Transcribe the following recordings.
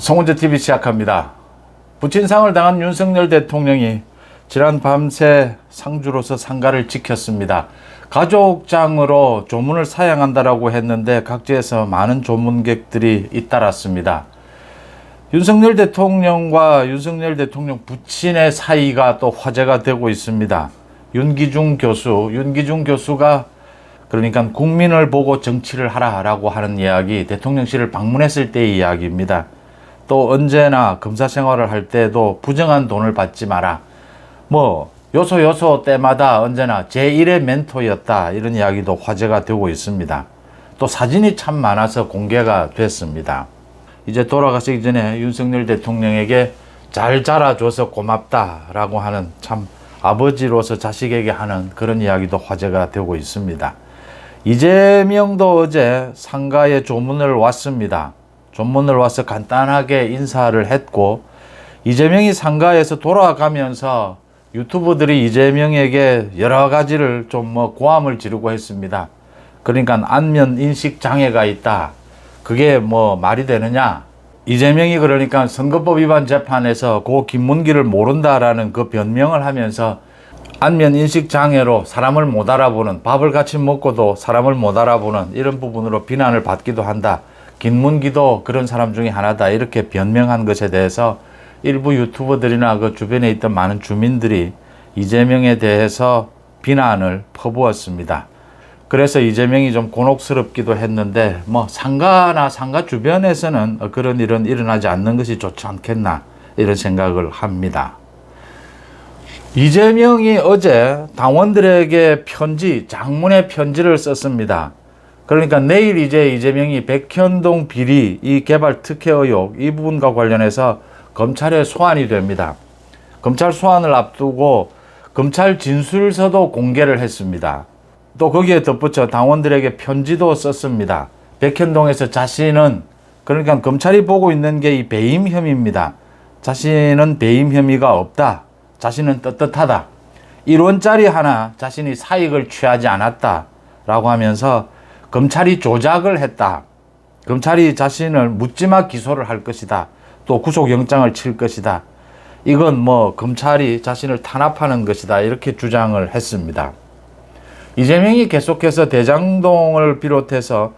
송은재 TV 시작합니다. 부친상을 당한 윤석열 대통령이 지난 밤새 상주로서 상가를 지켰습니다. 가족장으로 조문을 사양한다라고 했는데 각지에서 많은 조문객들이 잇따랐습니다. 윤석열 대통령과 윤석열 대통령 부친의 사이가 또 화제가 되고 있습니다. 윤기중 교수가 그러니까 국민을 보고 정치를 하라라고 하는 이야기, 대통령실을 방문했을 때의 이야기입니다. 또 언제나 검사 생활을 할 때도 부정한 돈을 받지 마라. 요소 때마다 언제나 제1의 멘토였다. 이런 이야기도 화제가 되고 있습니다. 또 사진이 참 많아서 공개가 됐습니다. 이제 돌아가시기 전에 윤석열 대통령에게 잘 자라줘서 고맙다라고 하는 참 아버지로서 자식에게 하는 그런 이야기도 화제가 되고 있습니다. 이재명도 어제 상가에 조문을 왔습니다. 조문을 와서 간단하게 인사를 했고, 이재명이 상가에서 돌아가면서 유튜버들이 이재명에게 여러 가지를 좀 고함을 지르고 했습니다. 그러니까 안면 인식 장애가 있다. 그게 말이 되느냐? 이재명이 그러니까 선거법 위반 재판에서 고 김문기를 모른다라는 그 변명을 하면서 안면 인식 장애로 사람을 못 알아보는, 밥을 같이 먹고도 사람을 못 알아보는 이런 부분으로 비난을 받기도 한다. 김문기도 그런 사람 중에 하나다. 이렇게 변명한 것에 대해서 일부 유튜버들이나 그 주변에 있던 많은 주민들이 이재명에 대해서 비난을 퍼부었습니다. 그래서 이재명이 좀 곤혹스럽기도 했는데 상가나 상가 주변에서는 그런 일은 일어나지 않는 것이 좋지 않겠나 이런 생각을 합니다. 이재명이 어제 당원들에게 장문의 편지를 썼습니다. 그러니까 내일 이제 이재명이 백현동 비리 이 개발 특혜 의혹 이 부분과 관련해서 검찰에 소환이 됩니다. 검찰 소환을 앞두고 검찰 진술서도 공개를 했습니다. 또 거기에 덧붙여 당원들에게 편지도 썼습니다. 백현동에서 자신은, 그러니까 검찰이 보고 있는 게 이 배임 혐의입니다. 자신은 배임 혐의가 없다. 자신은 떳떳하다. 1원짜리 하나 자신이 사익을 취하지 않았다. 라고 하면서 검찰이 조작을 했다. 검찰이 자신을 묻지마 기소를 할 것이다. 또 구속영장을 칠 것이다. 이건 검찰이 자신을 탄압하는 것이다. 이렇게 주장을 했습니다. 이재명이 계속해서 대장동을 비롯해서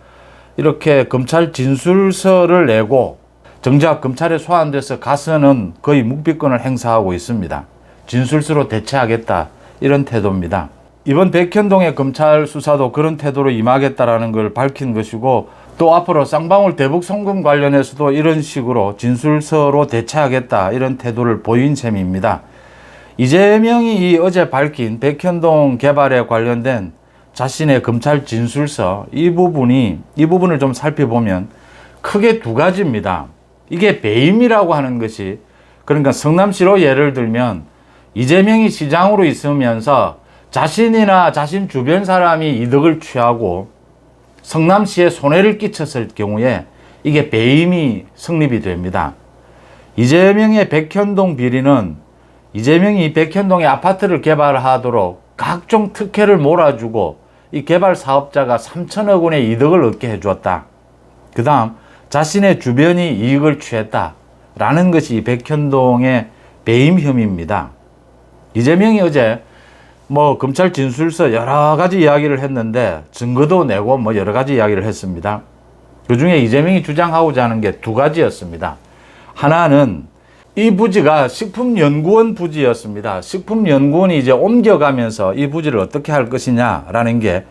이렇게 검찰 진술서를 내고 정작 검찰에 소환돼서 가서는 거의 묵비권을 행사하고 있습니다. 진술서로 대체하겠다. 이런 태도입니다. 이번 백현동의 검찰 수사도 그런 태도로 임하겠다라는 걸 밝힌 것이고, 또 앞으로 쌍방울 대북 송금 관련해서도 이런 식으로 진술서로 대체하겠다 이런 태도를 보인 셈입니다. 이재명이 어제 밝힌 백현동 개발에 관련된 자신의 검찰 진술서 이 부분을 좀 살펴보면 크게 두 가지입니다. 이게 배임이라고 하는 것이, 그러니까 성남시로 예를 들면 이재명이 시장으로 있으면서 자신이나 자신 주변 사람이 이득을 취하고 성남시에 손해를 끼쳤을 경우에 이게 배임이 성립이 됩니다. 이재명의 백현동 비리는 이재명이 백현동에 아파트를 개발하도록 각종 특혜를 몰아주고 이 개발 사업자가 3천억 원의 이득을 얻게 해주었다. 그 다음 자신의 주변이 이익을 취했다라는 것이 백현동의 배임 혐의입니다. 이재명이 어제 검찰 진술서 여러 가지 이야기를 했는데 증거도 내고 여러 가지 이야기를 했습니다. 그 중에 이재명이 주장하고자 하는 게 두 가지였습니다. 하나는 이 부지가 식품연구원 부지였습니다. 식품연구원이 이제 옮겨가면서 이 부지를 어떻게 할 것이냐라는 게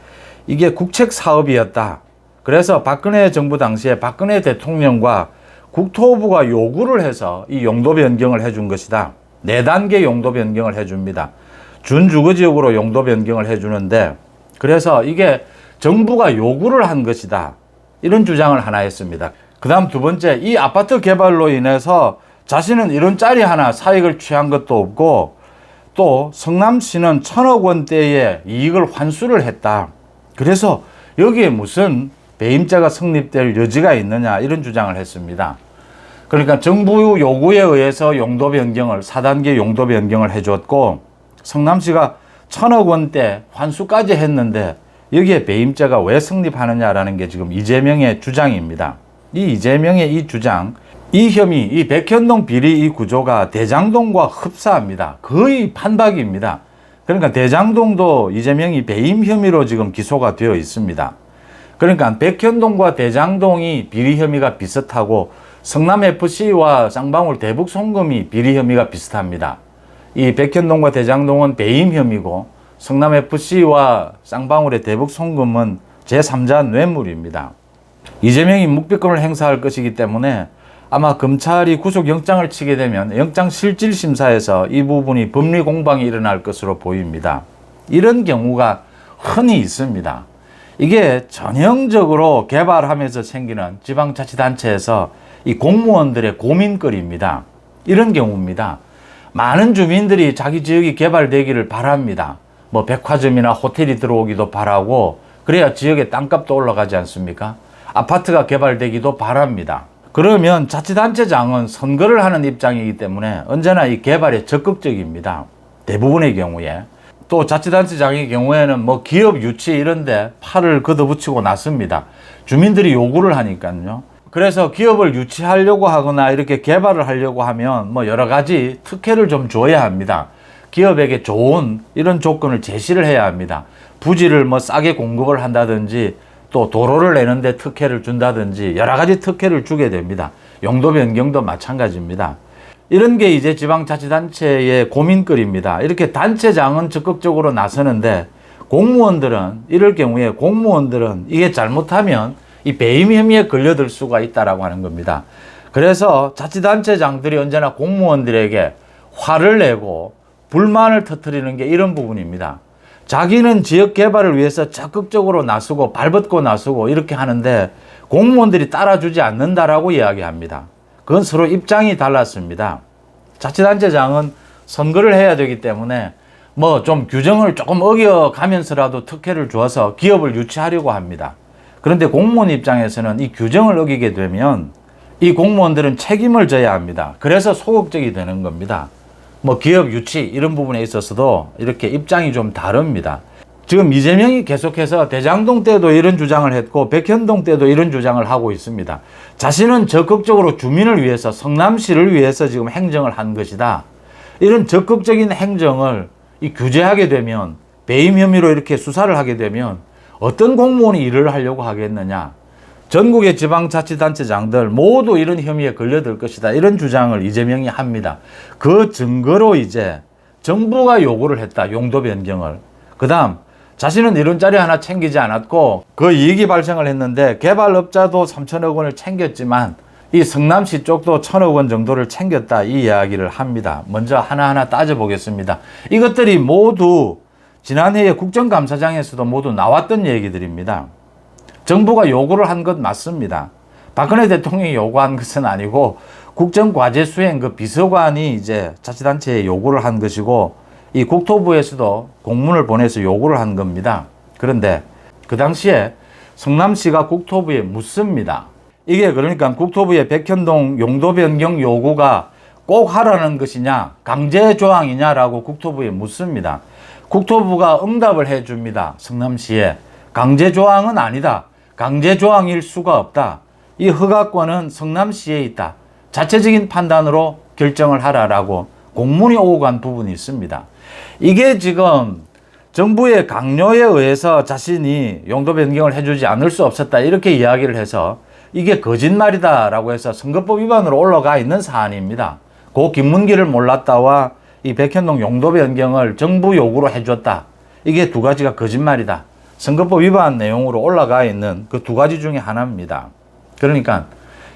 이게 국책 사업이었다. 그래서 박근혜 정부 당시에 박근혜 대통령과 국토부가 요구를 해서 이 용도 변경을 해준 것이다. 4단계 용도 변경을 해줍니다. 준주거지역으로 용도 변경을 해주는데, 그래서 이게 정부가 요구를 한 것이다. 이런 주장을 하나 했습니다. 그 다음 두 번째, 이 아파트 개발로 인해서 자신은 1원짜리 하나 사익을 취한 것도 없고, 또 성남시는 1,000억 원대의 이익을 환수를 했다. 그래서 여기에 무슨 배임죄가 성립될 여지가 있느냐 이런 주장을 했습니다. 그러니까 정부 요구에 의해서 용도 변경을 4단계 용도 변경을 해줬고, 성남시가 1,000억 원대 환수까지 했는데 여기에 배임죄가 왜 성립하느냐라는 게 지금 이재명의 주장입니다. 이 이재명의 이 주장, 이 혐의, 이 백현동 비리 이 구조가 대장동과 흡사합니다. 거의 판박입니다. 그러니까 대장동도 이재명이 배임 혐의로 지금 기소가 되어 있습니다. 그러니까 백현동과 대장동이 비리 혐의가 비슷하고 성남FC와 쌍방울 대북 송금이 비리 혐의가 비슷합니다. 이 백현동과 대장동은 배임 혐의고 성남FC와 쌍방울의 대북 송금은 제3자 뇌물입니다. 이재명이 묵비권을 행사할 것이기 때문에 아마 검찰이 구속영장을 치게 되면 영장실질심사에서 이 부분이 법리 공방이 일어날 것으로 보입니다. 이런 경우가 흔히 있습니다. 이게 전형적으로 개발하면서 생기는 지방자치단체에서 이 공무원들의 고민거리입니다. 이런 경우입니다. 많은 주민들이 자기 지역이 개발되기를 바랍니다. 뭐 백화점이나 호텔이 들어오기도 바라고 그래야 지역의 땅값도 올라가지 않습니까? 아파트가 개발되기도 바랍니다. 그러면 자치단체장은 선거를 하는 입장이기 때문에 언제나 이 개발에 적극적입니다. 대부분의 경우에. 또 자치단체장의 경우에는 뭐 기업 유치 이런데 팔을 걷어붙이고 나섭니다. 주민들이 요구를 하니까요. 그래서 기업을 유치하려고 하거나 이렇게 개발을 하려고 하면 뭐 여러 가지 특혜를 좀 줘야 합니다. 기업에게 좋은 이런 조건을 제시를 해야 합니다. 부지를 뭐 싸게 공급을 한다든지 또 도로를 내는데 특혜를 준다든지 여러 가지 특혜를 주게 됩니다. 용도 변경도 마찬가지입니다. 이런 게 이제 지방자치단체의 고민거리입니다. 이렇게 단체장은 적극적으로 나서는데 공무원들은 이럴 경우에 공무원들은 이게 잘못하면 이 배임 혐의에 걸려들 수가 있다라고 하는 겁니다. 그래서 자치단체장들이 언제나 공무원들에게 화를 내고 불만을 터뜨리는 게 이런 부분입니다. 자기는 지역 개발을 위해서 적극적으로 나서고 발벗고 나서고 이렇게 하는데 공무원들이 따라주지 않는다라고 이야기합니다. 그건 서로 입장이 달랐습니다. 자치단체장은 선거를 해야 되기 때문에 뭐 좀 규정을 조금 어겨가면서라도 특혜를 줘서 기업을 유치하려고 합니다. 그런데 공무원 입장에서는 이 규정을 어기게 되면 이 공무원들은 책임을 져야 합니다. 그래서 소극적이 되는 겁니다. 뭐 기업 유치 이런 부분에 있어서도 이렇게 입장이 좀 다릅니다. 지금 이재명이 계속해서 대장동 때도 이런 주장을 했고 백현동 때도 이런 주장을 하고 있습니다. 자신은 적극적으로 주민을 위해서 성남시를 위해서 지금 행정을 한 것이다. 이런 적극적인 행정을 규제하게 되면 배임 혐의로 이렇게 수사를 하게 되면 어떤 공무원이 일을 하려고 하겠느냐. 전국의 지방자치단체장들 모두 이런 혐의에 걸려들 것이다. 이런 주장을 이재명이 합니다. 그 증거로 이제 정부가 요구를 했다. 용도 변경을. 그 다음 자신은 이런 자리 하나 챙기지 않았고 그 이익이 발생을 했는데 개발업자도 3천억 원을 챙겼지만 이 성남시 쪽도 1,000억 원 정도를 챙겼다. 이 이야기를 합니다. 먼저 하나하나 따져보겠습니다. 이것들이 모두 지난해에 국정감사장에서도 모두 나왔던 얘기들입니다. 정부가 요구를 한 것 맞습니다. 박근혜 대통령이 요구한 것은 아니고 국정과제 수행 그 비서관이 이제 자치단체에 요구를 한 것이고 이 국토부에서도 공문을 보내서 요구를 한 겁니다. 그런데 그 당시에 성남시가 국토부에 묻습니다. 이게 그러니까 국토부의 백현동 용도 변경 요구가 꼭 하라는 것이냐 강제 조항이냐라고 국토부에 묻습니다. 국토부가 응답을 해줍니다. 성남시에 강제 조항은 아니다. 강제 조항일 수가 없다. 이 허가권은 성남시에 있다. 자체적인 판단으로 결정을 하라라고 공문이 오고 간 부분이 있습니다. 이게 지금 정부의 강요에 의해서 자신이 용도 변경을 해주지 않을 수 없었다. 이렇게 이야기를 해서 이게 거짓말이다라고 해서 선거법 위반으로 올라가 있는 사안입니다. 고 김문기를 몰랐다와 이 백현동 용도 변경을 정부 요구로 해줬다. 이게 두 가지가 거짓말이다. 선거법 위반 내용으로 올라가 있는 그 두 가지 중에 하나입니다. 그러니까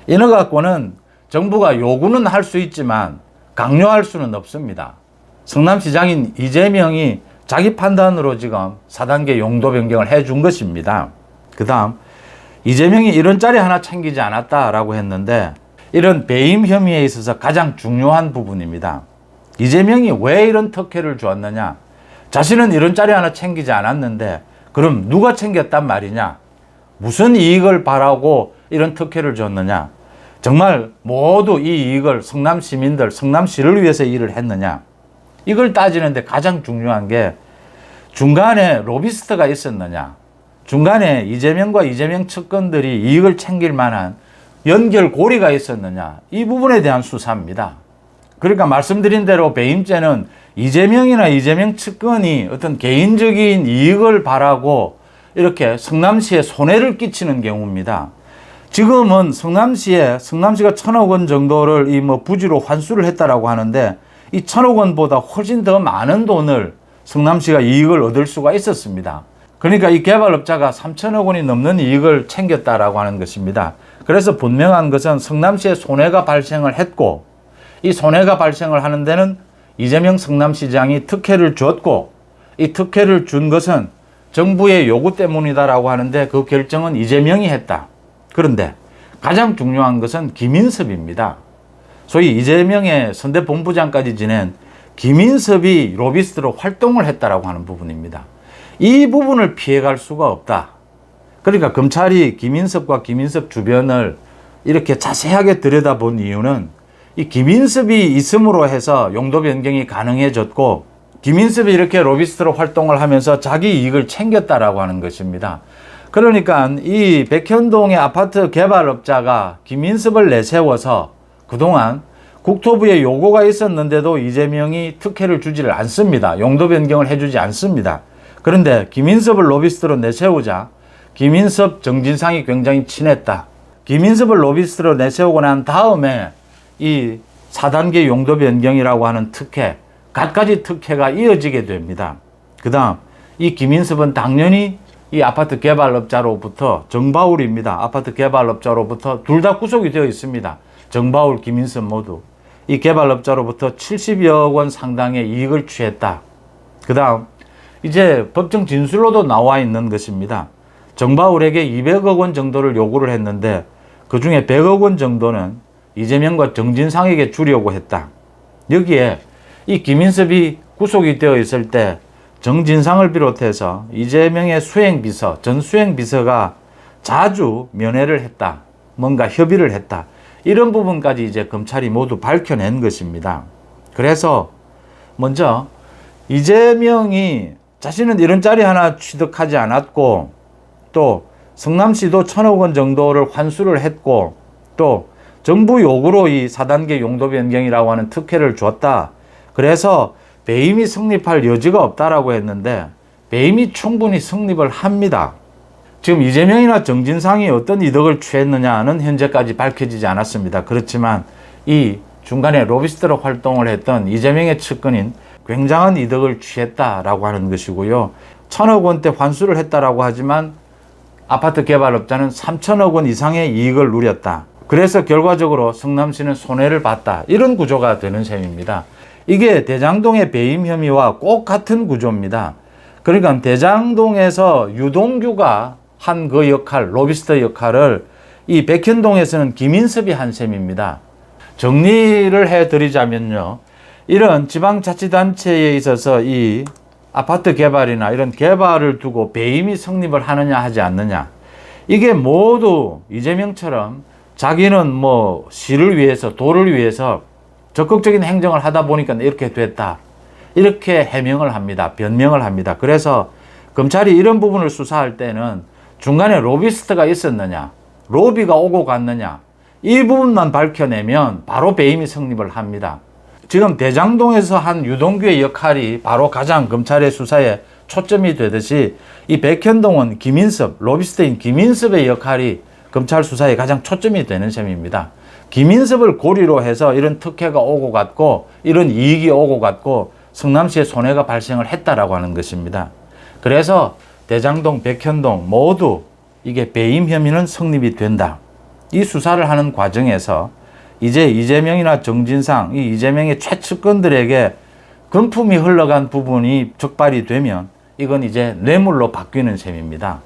이거 갖고는 정부가 요구는 할 수 있지만 강요할 수는 없습니다. 성남시장인 이재명이 자기 판단으로 지금 4단계 용도 변경을 해준 것입니다. 그 다음 이재명이 이런 자리 하나 챙기지 않았다라고 했는데 이런 배임 혐의에 있어서 가장 중요한 부분입니다. 이재명이 왜 이런 특혜를 주었느냐. 자신은 이런 자리 하나 챙기지 않았는데 그럼 누가 챙겼단 말이냐. 무슨 이익을 바라고 이런 특혜를 줬느냐. 정말 모두 이 이익을 성남 시민들, 성남시를 위해서 일을 했느냐. 이걸 따지는데 가장 중요한 게 중간에 로비스트가 있었느냐. 중간에 이재명과 이재명 측근들이 이익을 챙길 만한 연결고리가 있었느냐, 이 부분에 대한 수사입니다. 그러니까 말씀드린 대로 배임죄는 이재명이나 이재명 측근이 어떤 개인적인 이익을 바라고 이렇게 성남시에 손해를 끼치는 경우입니다. 지금은 성남시가 1,000억 원 정도를 이 부지로 환수를 했다라고 하는데, 이 1,000억 원보다 훨씬 더 많은 돈을 성남시가 이익을 얻을 수가 있었습니다. 그러니까 이 개발업자가 3,000억 원이 넘는 이익을 챙겼다라고 하는 것입니다. 그래서 분명한 것은 성남시에 손해가 발생을 했고, 이 손해가 발생을 하는 데는 이재명 성남시장이 특혜를 줬고, 이 특혜를 준 것은 정부의 요구 때문이다라고 하는데, 그 결정은 이재명이 했다. 그런데 가장 중요한 것은 김인섭입니다. 소위 이재명의 선대본부장까지 지낸 김인섭이 로비스트로 활동을 했다라고 하는 부분입니다. 이 부분을 피해갈 수가 없다. 그러니까 검찰이 김인섭과 김인섭 주변을 이렇게 자세하게 들여다본 이유는, 이 김인섭이 있음으로 해서 용도 변경이 가능해졌고, 김인섭이 이렇게 로비스트로 활동을 하면서 자기 이익을 챙겼다라고 하는 것입니다. 그러니까 이 백현동의 아파트 개발업자가 김인섭을 내세워서 그동안 국토부에 요구가 있었는데도 이재명이 특혜를 주지를 않습니다. 용도 변경을 해주지 않습니다. 그런데 김인섭을 로비스트로 내세우자 김인섭, 정진상이 굉장히 친했다. 김인섭을 로비스트로 내세우고 난 다음에 이 4단계 용도 변경이라고 하는 특혜, 갖가지 특혜가 이어지게 됩니다. 그 다음 이 김인섭은 당연히 이 아파트 개발업자로부터, 정바울입니다. 아파트 개발업자로부터 둘 다 구속이 되어 있습니다. 정바울, 김인섭 모두 이 개발업자로부터 70여 원 상당의 이익을 취했다. 그 다음 이제 법정 진술로도 나와 있는 것입니다. 정바울에게 200억 원 정도를 요구를 했는데, 그 중에 100억 원 정도는 이재명과 정진상에게 주려고 했다. 여기에 이 김인섭이 구속이 되어 있을 때 정진상을 비롯해서 이재명의 수행비서, 전 수행비서가 자주 면회를 했다. 뭔가 협의를 했다. 이런 부분까지 이제 검찰이 모두 밝혀낸 것입니다. 그래서 먼저 이재명이 자신은 이런 자리 하나 취득하지 않았고, 또 성남시도 1,000억 원 정도를 환수를 했고, 또 정부 요구로 이 4단계 용도 변경이라고 하는 특혜를 줬다. 그래서 배임이 성립할 여지가 없다라고 했는데, 배임이 충분히 성립을 합니다. 지금 이재명이나 정진상이 어떤 이득을 취했느냐는 현재까지 밝혀지지 않았습니다. 그렇지만 이 중간에 로비스트로 활동을 했던 이재명의 측근인 굉장한 이득을 취했다라고 하는 것이고요. 1,000억 원대 환수를 했다라고 하지만 아파트 개발업자는 3,000억 원 이상의 이익을 누렸다. 그래서 결과적으로 성남시는 손해를 봤다. 이런 구조가 되는 셈입니다. 이게 대장동의 배임 혐의와 꼭 같은 구조입니다. 그러니까 대장동에서 유동규가 한 그 역할, 로비스트 역할을 이 백현동에서는 김인섭이 한 셈입니다. 정리를 해드리자면요, 이런 지방자치단체에 있어서 이 아파트 개발이나 이런 개발을 두고 배임이 성립을 하느냐 하지 않느냐, 이게 모두 이재명처럼 자기는 시를 위해서, 도를 위해서 적극적인 행정을 하다 보니까 이렇게 됐다, 이렇게 해명을 합니다. 변명을 합니다. 그래서 검찰이 이런 부분을 수사할 때는 중간에 로비스트가 있었느냐, 로비가 오고 갔느냐, 이 부분만 밝혀내면 바로 배임이 성립을 합니다. 지금 대장동에서 한 유동규의 역할이 바로 가장 검찰의 수사에 초점이 되듯이, 이 백현동은 김인섭, 로비스트인 김인섭의 역할이 검찰 수사에 가장 초점이 되는 셈입니다. 김인섭을 고리로 해서 이런 특혜가 오고 갔고, 이런 이익이 오고 갔고, 성남시에 손해가 발생을 했다라고 하는 것입니다. 그래서 대장동, 백현동 모두 이게 배임 혐의는 성립이 된다. 이 수사를 하는 과정에서 이제 이재명이나 정진상, 이 이재명의 최측근들에게 금품이 흘러간 부분이 적발이 되면 이건 이제 뇌물로 바뀌는 셈입니다.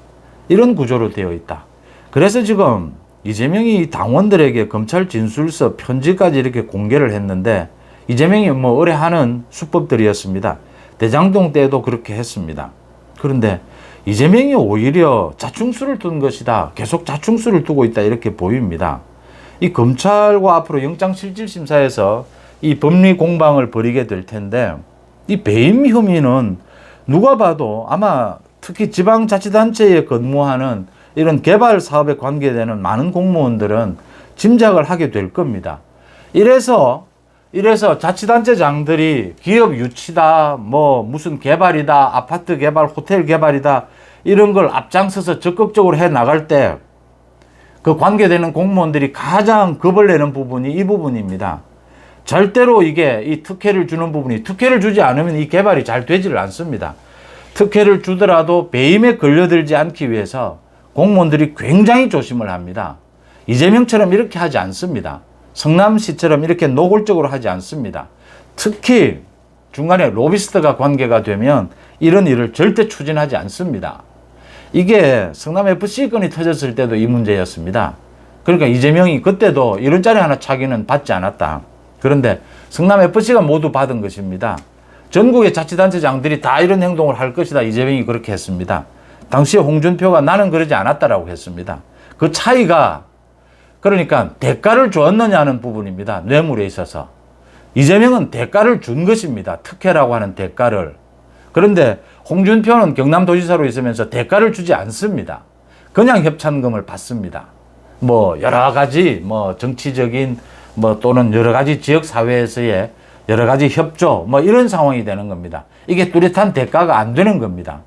이런 구조로 되어 있다. 그래서 지금 이재명이 당원들에게 검찰 진술서 편지까지 이렇게 공개를 했는데, 이재명이 의뢰하는 수법들이었습니다. 대장동 때도 그렇게 했습니다. 그런데 이재명이 오히려 자충수를 둔 것이다, 계속 자충수를 두고 있다, 이렇게 보입니다. 이 검찰과 앞으로 영장실질심사에서 이 법리 공방을 벌이게 될 텐데, 이 배임 혐의는 누가 봐도 아마 특히 지방자치단체에 근무하는 이런 개발 사업에 관계되는 많은 공무원들은 짐작을 하게 될 겁니다. 이래서 자치단체장들이 기업 유치다, 뭐 무슨 개발이다, 아파트 개발, 호텔 개발이다, 이런 걸 앞장서서 적극적으로 해 나갈 때 그 관계되는 공무원들이 가장 겁을 내는 부분이 이 부분입니다. 절대로 이게 이 특혜를 주는 부분이, 특혜를 주지 않으면 이 개발이 잘 되지를 않습니다. 특혜를 주더라도 배임에 걸려들지 않기 위해서 공무원들이 굉장히 조심을 합니다. 이재명처럼 이렇게 하지 않습니다. 성남시처럼 이렇게 노골적으로 하지 않습니다. 특히 중간에 로비스트가 관계가 되면 이런 일을 절대 추진하지 않습니다. 이게 성남FC 건이 터졌을 때도 이 문제였습니다. 그러니까 이재명이 그때도 이런 짜리 하나 차기는 받지 않았다. 그런데 성남FC가 모두 받은 것입니다. 전국의 자치단체장들이 다 이런 행동을 할 것이다. 이재명이 그렇게 했습니다. 당시에 홍준표가 나는 그러지 않았다라고 했습니다. 그 차이가 그러니까 대가를 줬느냐는 부분입니다. 뇌물에 있어서. 이재명은 대가를 준 것입니다. 특혜라고 하는 대가를. 그런데 홍준표는 경남도지사로 있으면서 대가를 주지 않습니다. 그냥 협찬금을 받습니다. 뭐 여러 가지 뭐 정치적인 뭐 또는 여러 가지 지역 사회에서의 여러 가지 협조 뭐 이런 상황이 되는 겁니다. 이게 뚜렷한 대가가 안 되는 겁니다.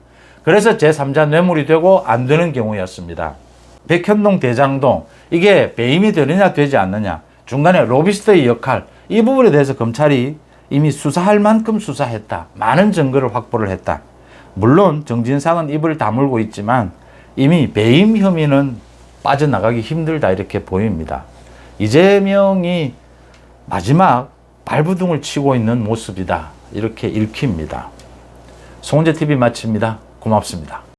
그래서 제3자 뇌물이 되고 안 되는 경우였습니다. 백현동, 대장동 이게 배임이 되느냐 되지 않느냐, 중간에 로비스트의 역할, 이 부분에 대해서 검찰이 이미 수사할 만큼 수사했다. 많은 증거를 확보를 했다. 물론 정진상은 입을 다물고 있지만 이미 배임 혐의는 빠져나가기 힘들다 이렇게 보입니다. 이재명이 마지막 발부둥을 치고 있는 모습이다 이렇게 읽힙니다. 송은재TV 마칩니다. 고맙습니다.